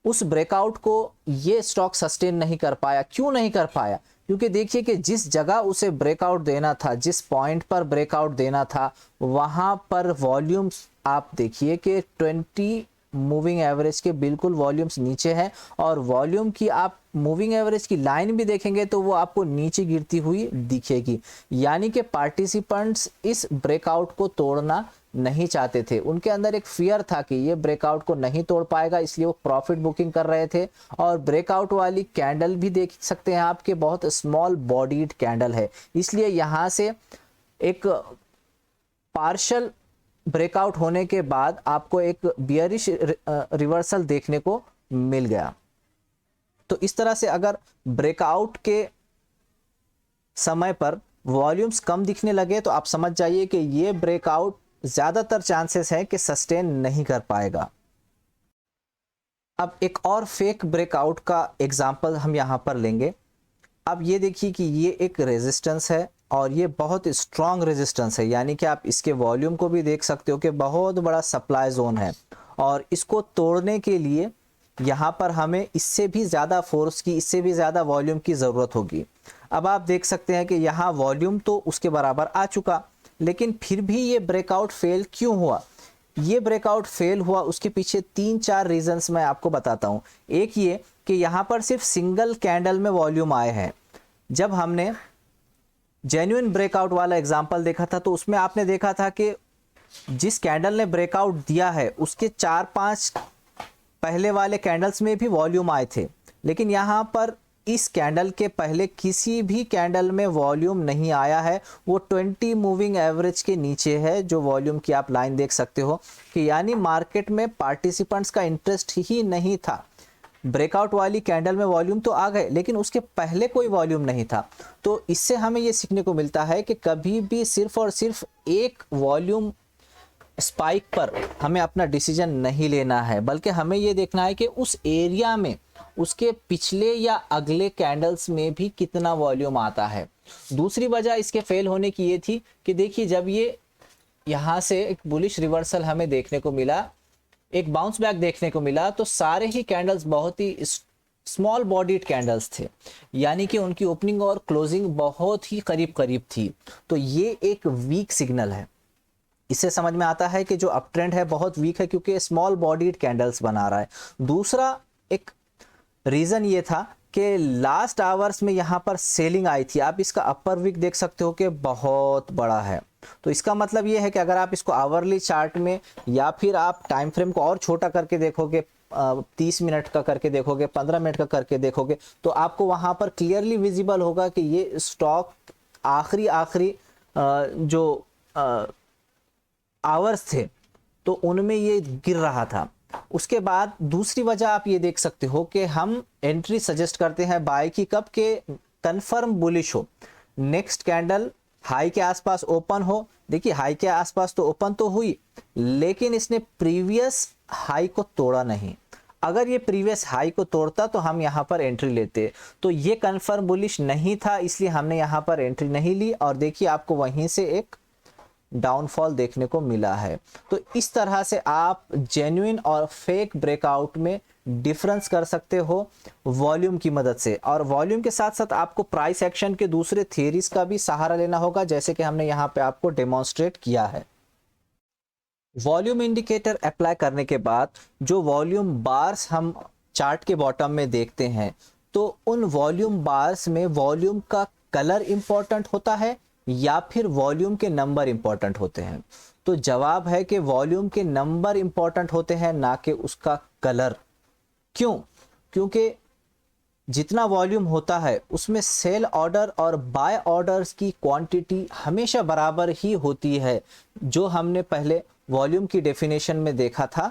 उस ब्रेकआउट को ये स्टॉक सस्टेन नहीं कर पाया। क्यों नहीं कर पाया? क्योंकि देखिए कि जिस जगह उसे ब्रेकआउट देना था, जिस पॉइंट पर ब्रेकआउट देना था, वहाँ पर वॉल्यूम्स आप देखिए कि 20 मूविंग एवरेज के बिल्कुल वॉल्यूम्स नीचे है, और वॉल्यूम की आप मूविंग एवरेज की लाइन भी देखेंगे तो वो आपको नीचे गिरती हुई दिखेगी। यानी कि पार्टिसिपेंट्स इस ब्रेकआउट को तोड़ना नहीं चाहते थे, उनके अंदर एक फियर था कि ये ब्रेकआउट को नहीं तोड़ पाएगा, इसलिए वो प्रॉफिट बुकिंग कर रहे थे। और ब्रेकआउट वाली कैंडल भी देख सकते हैं आपके, बहुत स्मॉल बॉडीड कैंडल है, इसलिए यहाँ से एक पार्शल ब्रेकआउट होने के बाद आपको एक बियरिश रिवर्सल देखने को मिल गया। तो इस तरह से अगर ब्रेकआउट के समय पर वॉल्यूम्स कम दिखने लगे तो आप समझ जाइए कि ये ब्रेकआउट ज़्यादातर चांसेस है कि सस्टेन नहीं कर पाएगा। अब एक और फेक ब्रेकआउट का एग्जांपल हम यहाँ पर लेंगे। अब ये देखिए कि ये एक रेजिस्टेंस है और ये बहुत स्ट्रॉन्ग रेजिस्टेंस है, यानी कि आप इसके वॉल्यूम को भी देख सकते हो कि बहुत बड़ा सप्लाई जोन है, और इसको तोड़ने के लिए यहाँ पर हमें इससे भी ज़्यादा फोर्स की, इससे भी ज़्यादा वॉल्यूम की ज़रूरत होगी। अब आप देख सकते हैं कि यहाँ वॉल्यूम तो उसके बराबर आ चुका, लेकिन फिर भी ये ब्रेकआउट फेल क्यों हुआ? ये ब्रेकआउट फेल हुआ उसके पीछे 3-4 रीजंस मैं आपको बताता हूँ। एक ये कि यहाँ पर सिर्फ सिंगल कैंडल में वॉल्यूम आए हैं। जब हमने जेन्युइन ब्रेकआउट वाला एग्जांपल देखा था तो उसमें आपने देखा था कि जिस कैंडल ने ब्रेकआउट दिया है उसके 4-5 पहले वाले कैंडल्स में भी वॉल्यूम आए थे, लेकिन यहाँ पर इस कैंडल के पहले किसी भी कैंडल में वॉल्यूम नहीं आया है। वो 20 मूविंग एवरेज के नीचे है, जो वॉल्यूम की आप लाइन देख सकते हो कि यानी मार्केट में पार्टिसिपेंट्स का इंटरेस्ट ही नहीं था। ब्रेकआउट वाली कैंडल में वॉल्यूम तो आ गए, लेकिन उसके पहले कोई वॉल्यूम नहीं था। तो इससे हमें ये सीखने को मिलता है कि कभी भी सिर्फ और सिर्फ एक वॉल्यूम स्पाइक पर हमें अपना डिसीजन नहीं लेना है, बल्कि हमें ये देखना है कि उस एरिया में उसके पिछले या अगले कैंडल्स में भी कितना वॉल्यूम आता है। दूसरी वजह इसके फेल होने की ये थी कि देखिए जब ये यहाँ से एक बुलिश रिवर्सल हमें देखने को मिला, एक बाउंस बैक देखने को मिला, तो सारे ही कैंडल्स बहुत ही स्मॉल बॉडीड कैंडल्स थे, यानी कि उनकी ओपनिंग और क्लोजिंग बहुत ही करीब करीब थी। तो ये एक वीक सिग्नल है। इससे समझ में आता है कि जो अप ट्रेंड है बहुत वीक है, क्योंकि स्मॉल बॉडीड कैंडल्स बना रहा है। दूसरा एक रीज़न ये था कि लास्ट आवर्स में यहाँ पर सेलिंग आई थी। आप इसका अपर वीक देख सकते हो कि बहुत बड़ा है। तो इसका मतलब ये है कि अगर आप इसको आवरली चार्ट में या फिर आप टाइम फ्रेम को और छोटा करके देखोगे, 30 मिनट का करके देखोगे, 15 मिनट का करके देखोगे, तो आपको वहाँ पर क्लियरली विजिबल होगा कि ये स्टॉक आखिरी जो आवर्स थे तो उनमें ये गिर रहा था। उसके बाद दूसरी वजह आप ये देख सकते हो कि हम एंट्री सजेस्ट करते हैं बाय की कब के कंफर्म बुलिश हो, नेक्स्ट कैंडल हाई के आसपास ओपन हो। देखिए हाई के आसपास तो ओपन तो हुई, लेकिन इसने प्रीवियस हाई को तोड़ा नहीं। अगर ये प्रीवियस हाई को तोड़ता तो हम यहाँ पर एंट्री लेते। तो ये कंफर्म बुलिश नहीं था, इसलिए हमने यहाँ पर एंट्री नहीं ली, और देखिए आपको वहीं से एक डाउनफॉल देखने को मिला है। तो इस तरह से आप जेन्युइन और फेक ब्रेकआउट में डिफरेंस कर सकते हो वॉल्यूम की मदद से, और वॉल्यूम के साथ साथ आपको प्राइस एक्शन के दूसरे थियरीज का भी सहारा लेना होगा, जैसे कि हमने यहाँ पे आपको डेमोन्स्ट्रेट किया है। वॉल्यूम इंडिकेटर अप्लाई करने के बाद जो वॉल्यूम बार्स हम चार्ट के बॉटम में देखते हैं, तो उन वॉल्यूम बार्स में वॉल्यूम का कलर इंपॉर्टेंट होता है या फिर वॉल्यूम के नंबर इंपॉर्टेंट होते हैं? तो जवाब है कि वॉल्यूम के नंबर इंपॉर्टेंट होते हैं, ना कि उसका कलर। क्यों? क्योंकि जितना वॉल्यूम होता है उसमें सेल ऑर्डर और बाय ऑर्डर्स की क्वांटिटी हमेशा बराबर ही होती है। जो हमने पहले वॉल्यूम की डेफिनेशन में देखा था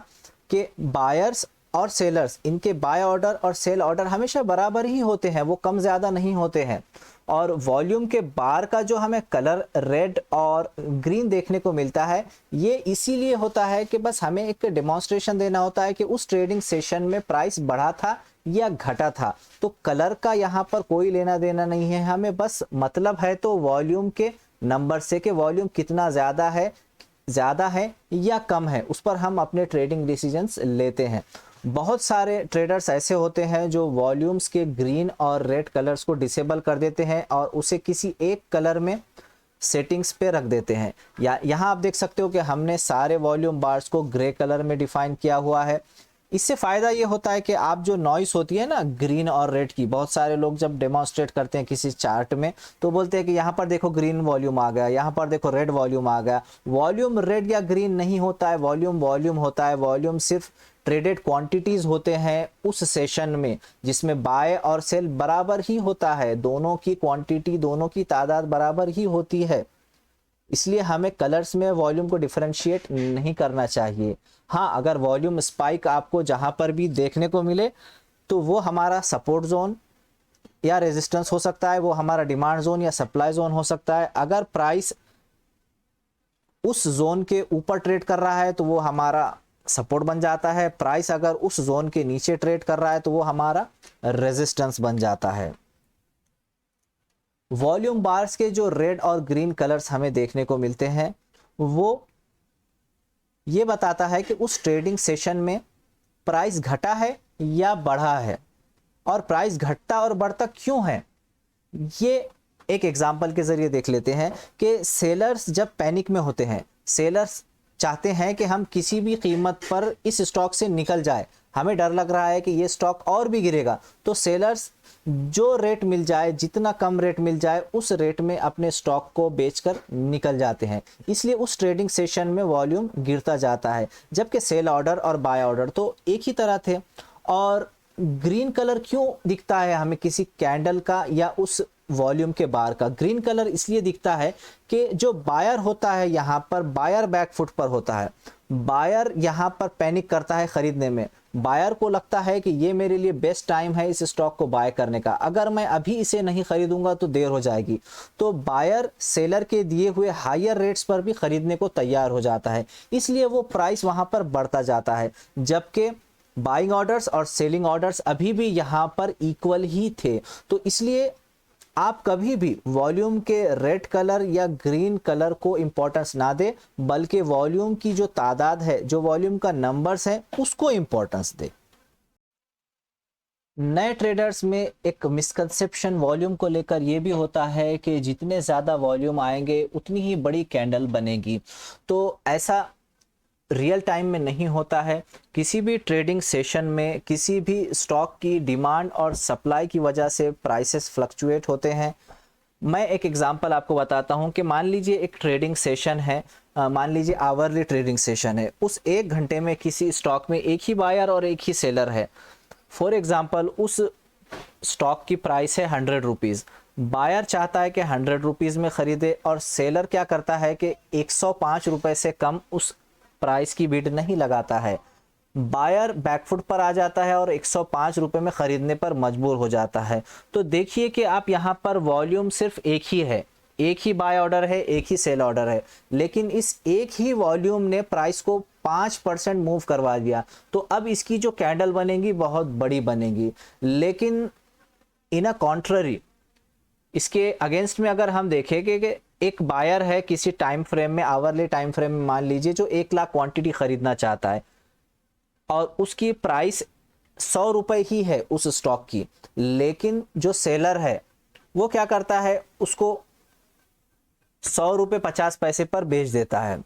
कि बायर्स और सेलर्स, इनके बाय ऑर्डर और सेल ऑर्डर हमेशा बराबर ही होते हैं, वो कम ज़्यादा नहीं होते हैं। और वॉल्यूम के बार का जो हमें कलर रेड और ग्रीन देखने को मिलता है, ये इसीलिए होता है कि बस हमें एक डेमोन्स्ट्रेशन देना होता है कि उस ट्रेडिंग सेशन में प्राइस बढ़ा था या घटा था। तो कलर का यहाँ पर कोई लेना देना नहीं है, हमें बस मतलब है तो वॉल्यूम के नंबर से कि वॉल्यूम कितना ज़्यादा है या कम है, उस पर हम अपने ट्रेडिंग डिसीजंस लेते हैं। बहुत सारे ट्रेडर्स ऐसे होते हैं जो वॉल्यूम्स के ग्रीन और रेड कलर्स को डिसेबल कर देते हैं और उसे किसी एक कलर में सेटिंग्स पे रख देते हैं। या यहाँ आप देख सकते हो कि हमने सारे वॉल्यूम बार्स को ग्रे कलर में डिफाइन किया हुआ है। इससे फ़ायदा ये होता है कि आप जो नॉइस होती है ना ग्रीन और रेड की, बहुत सारे लोग जब डेमोन्स्ट्रेट करते हैं किसी चार्ट में तो बोलते हैं कि यहाँ पर देखो ग्रीन वॉल्यूम आ गया, यहाँ पर देखो रेड वॉल्यूम आ गया। वॉल्यूम रेड या ग्रीन नहीं होता है, वॉल्यूम वॉल्यूम होता है। वॉल्यूम सिर्फ ट्रेडेड क्वांटिटीज़ होते हैं उस सेशन में जिसमें बाय और सेल बराबर ही होता है, दोनों की क्वांटिटी, दोनों की तादाद बराबर ही होती है। इसलिए हमें कलर्स में वॉल्यूम को डिफरेंशिएट नहीं करना चाहिए। हाँ, अगर वॉल्यूम स्पाइक आपको जहाँ पर भी देखने को मिले तो वो हमारा सपोर्ट जोन या रेजिस्टेंस हो सकता है, वो हमारा डिमांड जोन या सप्लाई जोन हो सकता है। अगर प्राइस उस जोन के ऊपर ट्रेड कर रहा है तो वो हमारा सपोर्ट बन जाता है, प्राइस अगर उस जोन के नीचे ट्रेड कर रहा है तो वो हमारा रेजिस्टेंस बन जाता है। वॉल्यूम बार्स के जो रेड और ग्रीन कलर्स हमें देखने को मिलते हैं वो ये बताता है कि उस ट्रेडिंग सेशन में प्राइस घटा है या बढ़ा है, और प्राइस घटता और बढ़ता क्यों है। ये एक एग्जांपल के ज़रिए देख लेते हैं कि सेलर्स जब पैनिक में होते हैं, सेलर्स चाहते हैं कि हम किसी भी कीमत पर इस स्टॉक से निकल जाए, हमें डर लग रहा है कि ये स्टॉक और भी गिरेगा, तो सेलर्स जो रेट मिल जाए, जितना कम रेट मिल जाए उस रेट में अपने स्टॉक को बेचकर निकल जाते हैं। इसलिए उस ट्रेडिंग सेशन में वॉल्यूम गिरता जाता है, जबकि सेल ऑर्डर और बाय ऑर्डर तो एक ही तरह थे। और ग्रीन कलर क्यों दिखता है हमें किसी कैंडल का या उस वॉल्यूम के बार का? ग्रीन कलर इसलिए दिखता है कि जो बायर होता है यहाँ पर, बायर बैक फुट पर होता है। बायर यहाँ पर पैनिक करता है खरीदने में, बायर को लगता है कि ये मेरे लिए बेस्ट टाइम है इस स्टॉक को बाय करने का, अगर मैं अभी इसे नहीं खरीदूंगा तो देर हो जाएगी। तो बायर सेलर के दिए हुए हायर रेट्स पर भी खरीदने को तैयार हो जाता है, इसलिए वो प्राइस वहाँ पर बढ़ता जाता है। जबकि बाइंग ऑर्डर्स और सेलिंग ऑर्डर्स अभी भी यहाँ पर इक्वल ही थे। तो इसलिए आप कभी भी वॉल्यूम के रेड कलर या ग्रीन कलर को इंपॉर्टेंस ना दे, बल्कि वॉल्यूम की जो तादाद है, जो वॉल्यूम का नंबर्स है, उसको इंपॉर्टेंस दे। नए ट्रेडर्स में एक मिसकंसेप्शन वॉल्यूम को लेकर ये भी होता है कि जितने ज़्यादा वॉल्यूम आएंगे उतनी ही बड़ी कैंडल बनेगी। तो ऐसा रियल टाइम में नहीं होता है। किसी भी ट्रेडिंग सेशन में किसी भी स्टॉक की डिमांड और सप्लाई की वजह से प्राइसेस फ्लक्चुएट होते हैं। मैं एक एग्जांपल आपको बताता हूं कि मान लीजिए एक ट्रेडिंग सेशन है, मान लीजिए आवरली ट्रेडिंग सेशन है, उस एक घंटे में किसी स्टॉक में एक ही बायर और एक ही सेलर है। फॉर एग्जांपल उस स्टॉक की प्राइस है 100 रुपीज़, बायर चाहता है कि 100 रुपीज़ में ख़रीदे और सेलर क्या करता है कि 105 रुपये से कम उस प्राइस की बिड नहीं लगाता है। बायर बैकफुट पर आ जाता है और 105 रुपये में ख़रीदने पर मजबूर हो जाता है। तो देखिए कि आप यहाँ पर वॉल्यूम सिर्फ एक ही है, एक ही बाय ऑर्डर है, एक ही सेल ऑर्डर है, लेकिन इस एक ही वॉल्यूम ने प्राइस को 5% मूव करवा दिया। तो अब इसकी जो कैंडल बनेगी बहुत बड़ी बनेगी। लेकिन इन अ कॉन्ट्ररी, इसके अगेंस्ट में अगर हम देखें कि एक बायर है किसी टाइम फ्रेम में, आवरली टाइम फ्रेम में मान लीजिए, जो 1 लाख क्वांटिटी खरीदना चाहता है और उसकी प्राइस 100 रुपये ही है उस स्टॉक की, लेकिन जो सेलर है वो क्या करता है, उसको 100 रुपये 50 पैसे पर बेच देता है।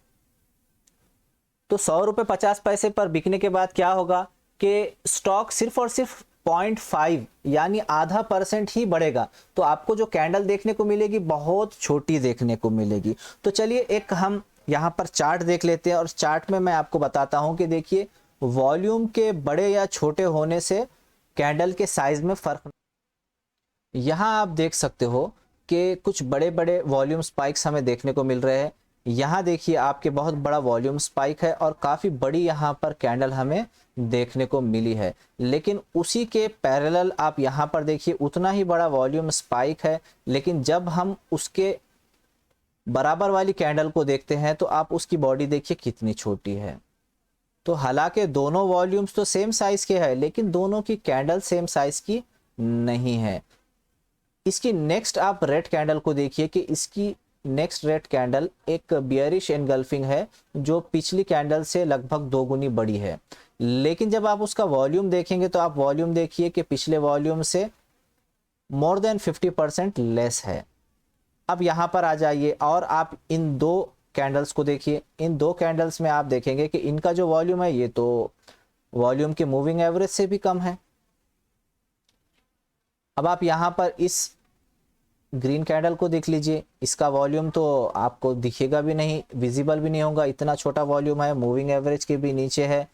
तो 100 रुपये 50 पैसे पर बिकने के बाद क्या होगा कि स्टॉक सिर्फ और सिर्फ 0.5 यानी आधा % ही बढ़ेगा। तो आपको जो कैंडल देखने को मिलेगी बहुत छोटी देखने को मिलेगी। तो चलिए एक हम यहाँ पर चार्ट देख लेते हैं और चार्ट में मैं आपको बताता हूँ कि देखिए वॉल्यूम के बड़े या छोटे होने से कैंडल के साइज में फ़र्क। यहाँ आप देख सकते हो कि कुछ बड़े बड़े वॉल्यूम स्पाइक्स हमें देखने को मिल रहे हैं। यहाँ देखिए आपके बहुत बड़ा वॉल्यूम स्पाइक है और काफ़ी बड़ी यहाँ पर कैंडल हमें देखने को मिली है। लेकिन उसी के पैरेलल आप यहाँ पर देखिए उतना ही बड़ा वॉल्यूम स्पाइक है, लेकिन जब हम उसके बराबर वाली कैंडल को देखते हैं तो आप उसकी बॉडी देखिए कितनी छोटी है। तो हालांकि दोनों वॉल्यूम्स तो सेम साइज के हैं, लेकिन दोनों की कैंडल सेम साइज की नहीं है। इसकी नेक्स्ट आप रेड कैंडल को देखिए कि इसकी नेक्स्ट रेड कैंडल एक बियरिश एनगल्फिंग है जो पिछली कैंडल से लगभग 2 गुनी बड़ी है। लेकिन जब आप उसका वॉल्यूम देखेंगे तो आप वॉल्यूम देखिए कि पिछले वॉल्यूम से मोर देन 50% लेस है। अब यहाँ पर आ जाइए और आप इन दो कैंडल्स को देखिए। इन दो कैंडल्स में आप देखेंगे कि इनका जो वॉल्यूम है ये तो वॉल्यूम के मूविंग एवरेज से भी कम है। अब आप यहाँ पर इस ग्रीन कैंडल को देख लीजिए, इसका वॉल्यूम तो आपको दिखेगा भी नहीं, विजिबल भी नहीं होगा, इतना छोटा वॉल्यूम है, मूविंग एवरेज के भी नीचे है।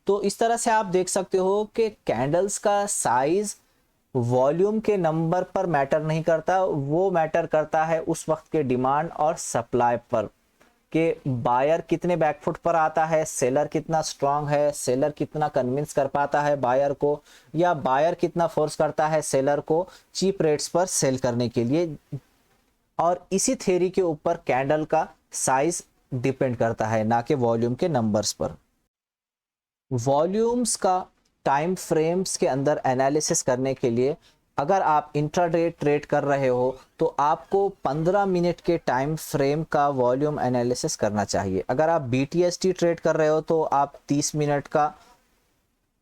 तो इस तरह से आप देख सकते हो कि कैंडल्स का साइज वॉल्यूम के नंबर पर मैटर नहीं करता, वो मैटर करता है उस वक्त के डिमांड और सप्लाई पर, कि बायर कितने बैकफुट पर आता है, सेलर कितना स्ट्रांग है, सेलर कितना कन्विंस कर पाता है बायर को, या बायर कितना फोर्स करता है सेलर को चीप रेट्स पर सेल करने के लिए। और इसी थ्योरी के ऊपर कैंडल का साइज डिपेंड करता है, ना कि वॉल्यूम के नंबर्स पर। वॉल्यूम्स का टाइम फ्रेम्स के अंदर एनालिसिस करने के लिए अगर आप इंट्राडे ट्रेड कर रहे हो तो आपको 15 मिनट के टाइम फ्रेम का वॉल्यूम एनालिसिस करना चाहिए। अगर आप BTST ट्रेड कर रहे हो तो आप 30 मिनट का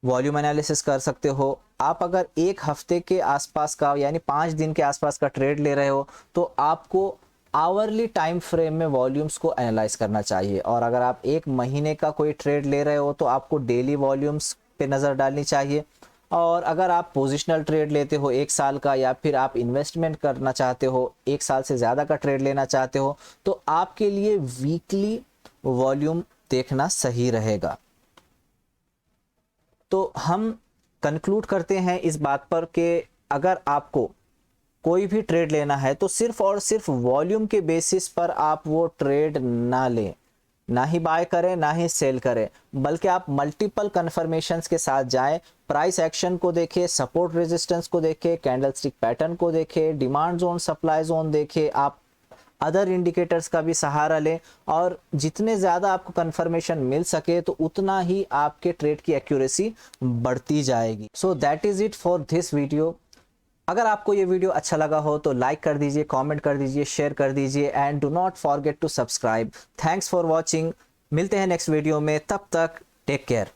वॉल्यूम एनालिसिस कर सकते हो। आप अगर एक हफ्ते के आसपास का यानी 5 दिन के आसपास का ट्रेड ले रहे हो तो आपको आवरली टाइम फ्रेम में वॉल्यूम्स को एनालाइज करना चाहिए। और अगर आप 1 महीने का कोई ट्रेड ले रहे हो तो आपको डेली वॉल्यूम्स पे नज़र डालनी चाहिए। और अगर आप पोजिशनल ट्रेड लेते हो 1 साल का, या फिर आप इन्वेस्टमेंट करना चाहते हो 1 साल से ज़्यादा का ट्रेड लेना चाहते हो, तो आपके लिए वीकली वॉल्यूम देखना सही रहेगा। तो हम कंक्लूड करते हैं इस बात पर कि अगर आपको कोई भी ट्रेड लेना है तो सिर्फ और सिर्फ वॉल्यूम के बेसिस पर आप वो ट्रेड ना लें, ना ही बाय करें ना ही सेल करें, बल्कि आप मल्टीपल कन्फर्मेशंस के साथ जाएं। प्राइस एक्शन को देखें, सपोर्ट रेजिस्टेंस को देखें, कैंडलस्टिक पैटर्न को देखें, डिमांड जोन सप्लाई जोन देखें, आप अदर इंडिकेटर्स का भी सहारा लें। और जितने ज़्यादा आपको कन्फर्मेशन मिल सके तो उतना ही आपके ट्रेड की एक्यूरेसी बढ़ती जाएगी। So that is it for this video. अगर आपको ये वीडियो अच्छा लगा हो तो लाइक कर दीजिए, कमेंट कर दीजिए, शेयर कर दीजिए, and do not forget to subscribe. Thanks for watching. मिलते हैं नेक्स्ट वीडियो में, तब तक टेक केयर।